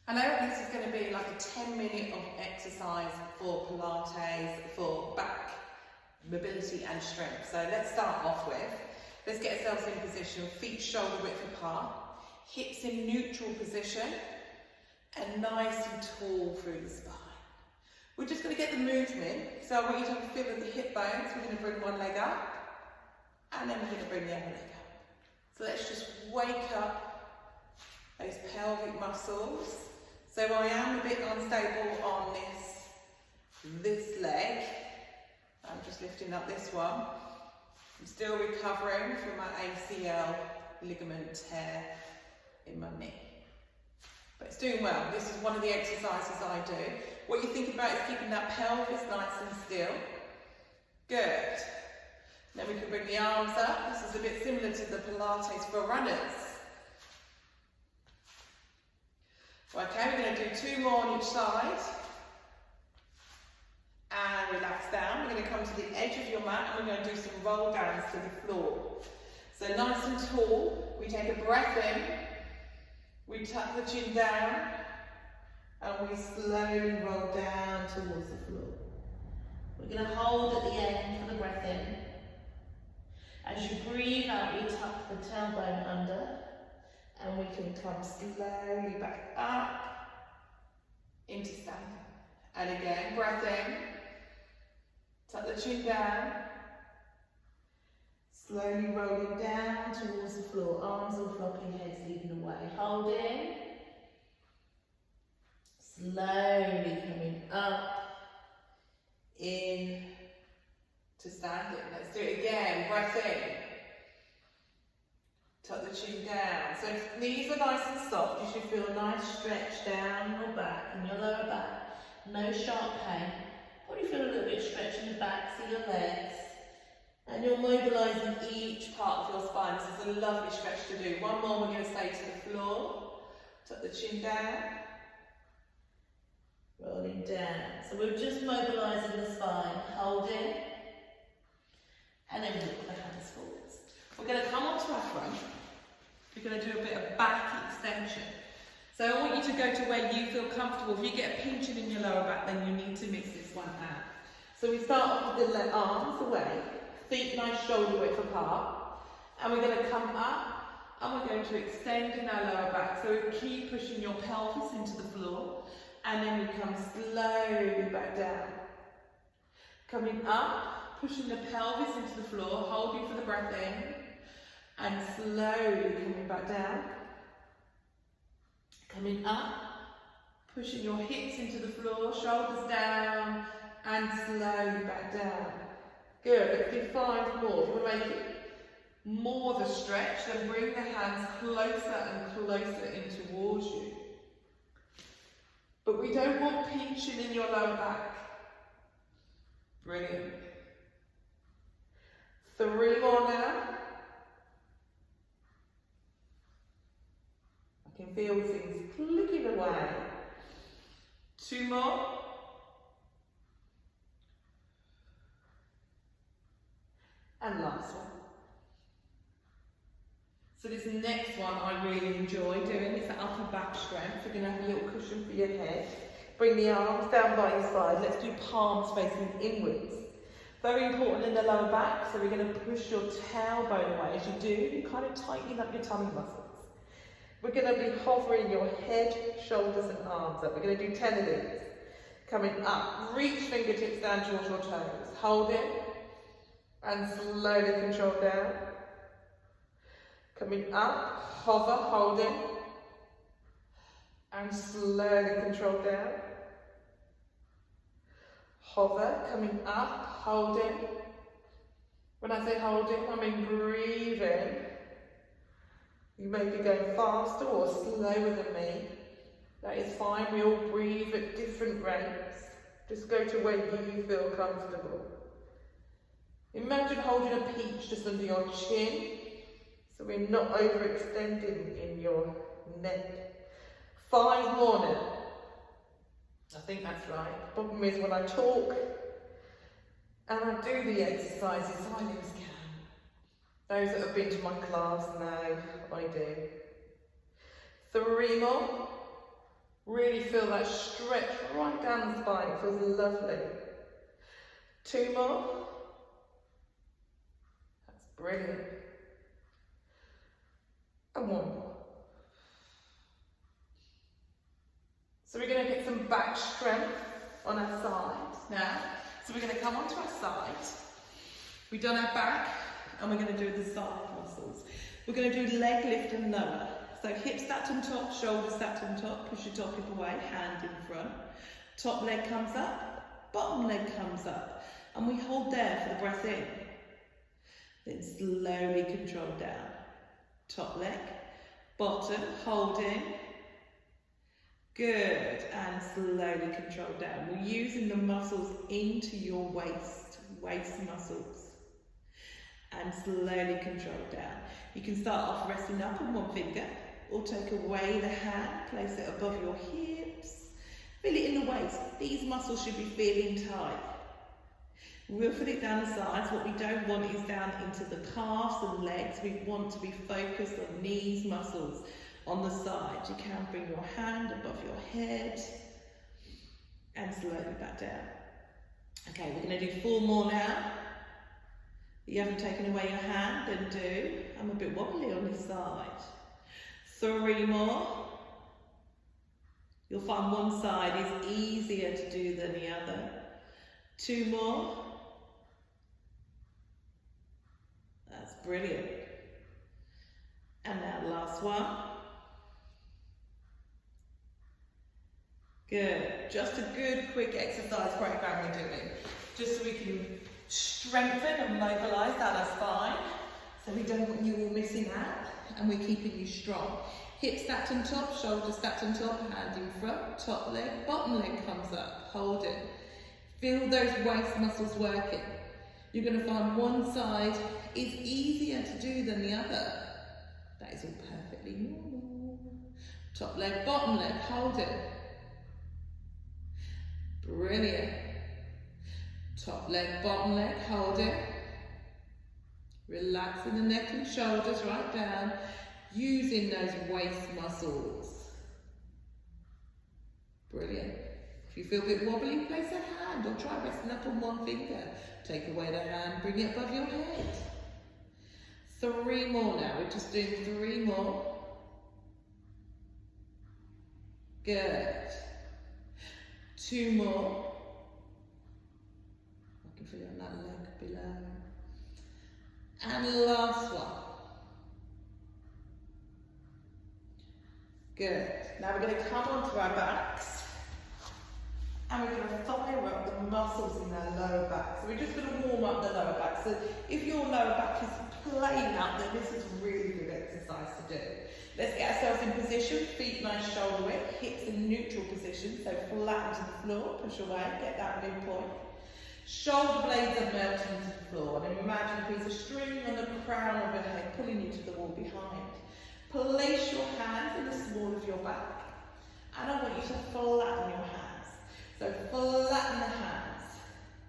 I know this is going to be like a 10-minute of exercise for Pilates, for back mobility and strength. So let's start off with, let's get ourselves in position, feet shoulder width apart, hips in neutral position, and nice and tall through the spine. We're just going to get the movement, so I want you to have a feel of the hip bones. We're going to bring one leg up, and then we're going to bring the other leg up. So let's just wake up those pelvic muscles. So I am a bit unstable on this leg. I'm just lifting up this one. I'm still recovering from my ACL ligament tear in my knee. But it's doing well. This is one of the exercises I do. What you think about is keeping that pelvis nice and still. Good. Then we can bring the arms up. This is a bit similar to the Pilates for runners. Okay, we're going to do 2 more on each side. And relax down. We're going to come to the edge of your mat and we're going to do some roll downs to the floor. So nice and tall. We take a breath in. We tuck the chin down. And we slowly roll down towards the floor. We're going to hold at the end for the breath in. As you breathe out, we tuck the tailbone under. And we can come slowly back up into standing. And again, breath in. Tuck the chin down. Slowly rolling down towards the floor. Arms all flopping, heads leading away. Hold in. Slowly coming up. In to standing. Let's do it again. Breath in. Tuck the chin down. So knees are nice and soft. You should feel a nice stretch down your back and your lower back. No sharp pain. Probably feel a little bit stretch in the backs of your legs. And you're mobilising each part of your spine. This is a lovely stretch to do. One more, we're going to stay to the floor. Tuck the chin down. Rolling down. So we're just mobilising the spine. Hold in. And then look the hands forwards. We're going to come onto our front. We're going to do a bit of back extension. So I want you to go to where you feel comfortable. If you get a pinching in your lower back, then you need to mix this one out. So we start off with the arms away, feet nice shoulder width apart, and we're going to come up and we're going to extend in our lower back. So we keep pushing your pelvis into the floor, and then we come slowly back down. Coming up, pushing the pelvis into the floor, holding for the breath in, and slowly coming back down. Coming up, pushing your hips into the floor, shoulders down, and slowly back down. Good, let's do 5 more. If you want to make it more of a stretch, then bring the hands closer and closer in towards you. But we don't want pinching in your lower back. Brilliant. 3 more now. I can feel things clicking away. 2 more. And last one. So this next one I really enjoy doing. It's the upper back strength. We're going to have a little cushion for your head. Bring the arms down by your side. Let's do palms facing inwards. Very important in the lower back. So we're going to push your tailbone away. As you do, you kind of tighten up your tummy muscles. We're going to be hovering your head, shoulders and arms up. We're going to do 10 of these. Coming up, reach fingertips down towards your toes. Hold it and slowly control down. Coming up, hover, hold it and slowly control down. Hover, coming up, hold it. When I say hold it, I mean breathe in. You may be going faster or slower than me. That is fine. We all breathe at different rates. Just go to where you feel comfortable. Imagine holding a peach just under your chin, so we're not overextending in your neck. 5 more now. I think that's right. The problem is when I talk and I do the exercises, I lose count. Those that have been to my class know I do. 3 more. Really feel that stretch right down the spine. It feels lovely. 2 more. That's brilliant. And 1 more. So we're going to get some back strength on our side now. So we're going to come onto our side. We've done our back and we're going to do the side muscles. We're going to do leg lift and lower. So hips stacked on top, shoulders stacked on top, push your top hip away, hand in front. Top leg comes up, bottom leg comes up. And we hold there for the breath in. Then slowly control down. Top leg, bottom, holding. Good, and slowly control down. We're using the muscles into your waist muscles. And slowly control down. You can start off resting up on 1 finger, or take away the hand, place it above your hips. Feel it in the waist. These muscles should be feeling tight. We'll feel it down the sides. What we don't want is down into the calves and legs. We want to be focused on these muscles. On the side, you can bring your hand above your head and slowly back down. Okay, we're going to do 4 more now. If you haven't taken away your hand, then do. I'm a bit wobbly on this side. 3 more. You'll find one side is easier to do than the other. 2 more. That's brilliant. And now the last one. Good. Just a good quick exercise program we're doing, just so we can strengthen and mobilise down our spine, so we don't want you all missing out, and we're keeping you strong. Hips stacked on top, shoulders stacked on top, hand in front, top leg, bottom leg comes up, hold it. Feel those waist muscles working. You're going to find one side is easier to do than the other. That is all perfectly normal. Top leg, bottom leg, hold it. Brilliant. Top leg, bottom leg, hold it. Relaxing the neck and shoulders right down, using those waist muscles. Brilliant. If you feel a bit wobbly, place a hand or try resting up on 1 finger. Take away the hand, bring it above your head. 3 more now, we're just doing 3 more. Good. 2 more. I can feel it on that leg below. And last one. Good. Now we're going to come onto our backs and we're going to fire up the muscles in our lower back. So we're just going to warm up the lower back. So if your lower back is playing out, then this is a really good exercise to do. Let's get ourselves in position, feet nice shoulder width, hips in neutral position, so flat to the floor, push away, get that midpoint. Shoulder blades are melting to the floor, and imagine a piece of string on the crown of your head pulling you to the wall behind. Place your hands in the small of your back, and I want you to flatten your hands. So flatten the hands,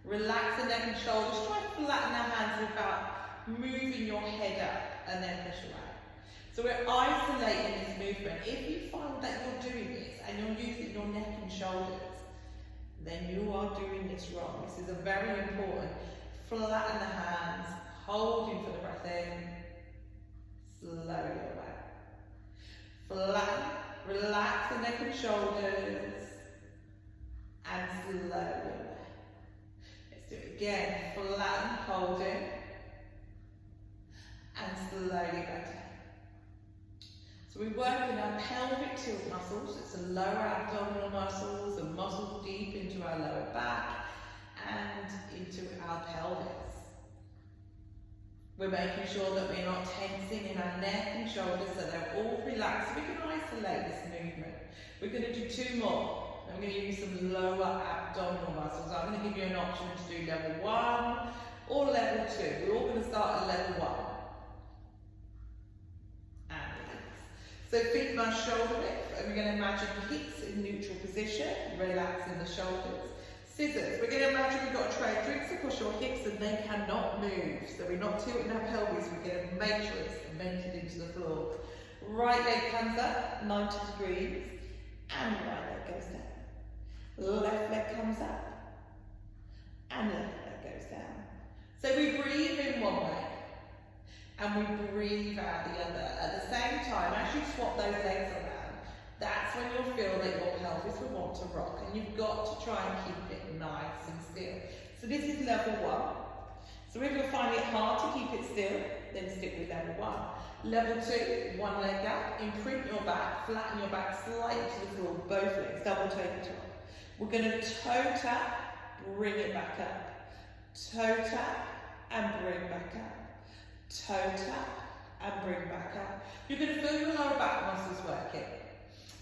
relax the neck and shoulders, try and flatten the hands without moving your head up, and then push away. So we're isolating this movement. If you find that you're doing this and you're using your neck and shoulders, then you are doing this wrong. This is a very important. Flatten the hands, holding for the breath in, slowly away. Flatten, relax the neck and shoulders, and slowly away. Let's do it again. Flatten, holding, and slowly back down. So we're working our pelvic tilt muscles. It's the lower abdominal muscles, the muscles deep into our lower back and into our pelvis. We're making sure that we're not tensing in our neck and shoulders, so they're all relaxed. So we can isolate this movement. We're going to do 2 more. I'm going to use some lower abdominal muscles. I'm going to give you an option to do level 1 or level 2. We're all going to start at level 1. So feet nice shoulder width, and we're going to imagine hips in neutral position, relaxing the shoulders. Scissors, we're going to imagine we've got a tray of drinks across your hips and they cannot move. So we're not tilting our pelvis, we're going to make sure it's cemented into the floor. Right leg comes up, 90 degrees, and right leg goes down. Left leg comes up, and left leg goes down. So we breathe in one way, and we breathe out the other. At the same time, as you swap those legs around, that's when you'll feel that your pelvis will want to rock, and you've got to try and keep it nice and still. So this is level 1. So if you're finding it hard to keep it still, then stick with level 1. Level 2, one leg up, imprint your back, flatten your back slightly to the floor, both legs, double tabletop. We're going to toe tap, bring it back up. Toe tap and bring back up. Toe tap and bring back up. You're going to feel your lower back muscles working.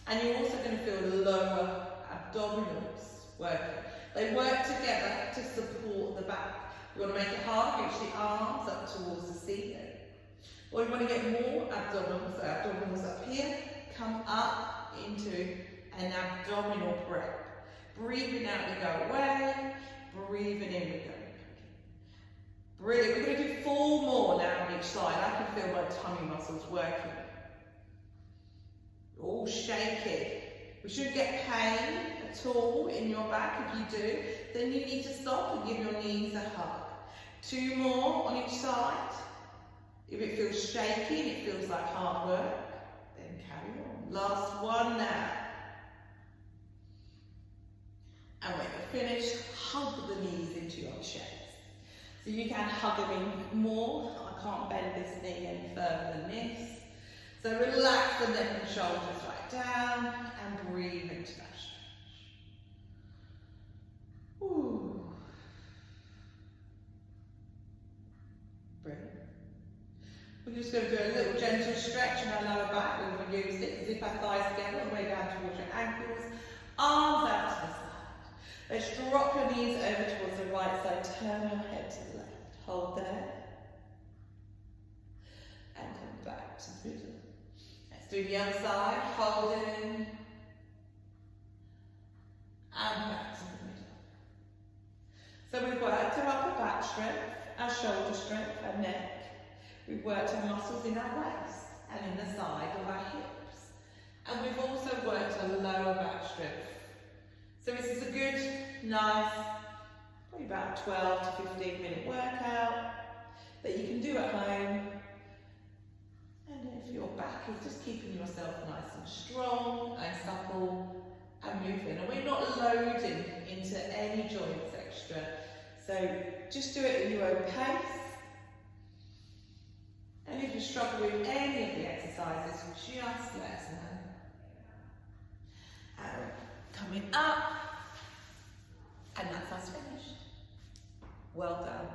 And you're also going to feel the lower abdominals working. They work together to support the back. You want to make it hard, reach the arms up towards the ceiling. Or you want to get more abdominals, so abdominals up here, come up into an abdominal prep. Breathing out, we go away. Breathing in, we go. Brilliant. We're going to do 4 more now on each side. I can feel my tummy muscles working. All shaky. We shouldn't get pain at all in your back. If you do, then you need to stop and give your knees a hug. 2 more on each side. If it feels shaky and it feels like hard work, then carry on. Last one now. And when you're finished, hug the knees into your chest. So you can hug them in more. I can't bend this knee any further than this. So relax the neck and shoulders right down and breathe into that stretch. Ooh. Brilliant. We're just going to do a little gentle stretch in our lower back. We'll use it, zip our thighs together all the way down towards your ankles, arms out to the side. Let's drop your knees over towards the right side, turn your head to the left. Hold there. And come back to the middle. Let's do the other side, holding. And back to the middle. So we've worked our upper back strength, our shoulder strength, our neck. We've worked our muscles in our waist and in the side of our hips. And we've also worked our lower back strength. So this is a good, nice, probably about 12 to 15 minute workout that you can do at home. And if your back is just keeping yourself nice and strong and supple and moving. And we're not loading into any joints extra. So just do it in your own pace. And if you struggle with any of the exercises, just let us know. Coming up, and that's us finished. Well done.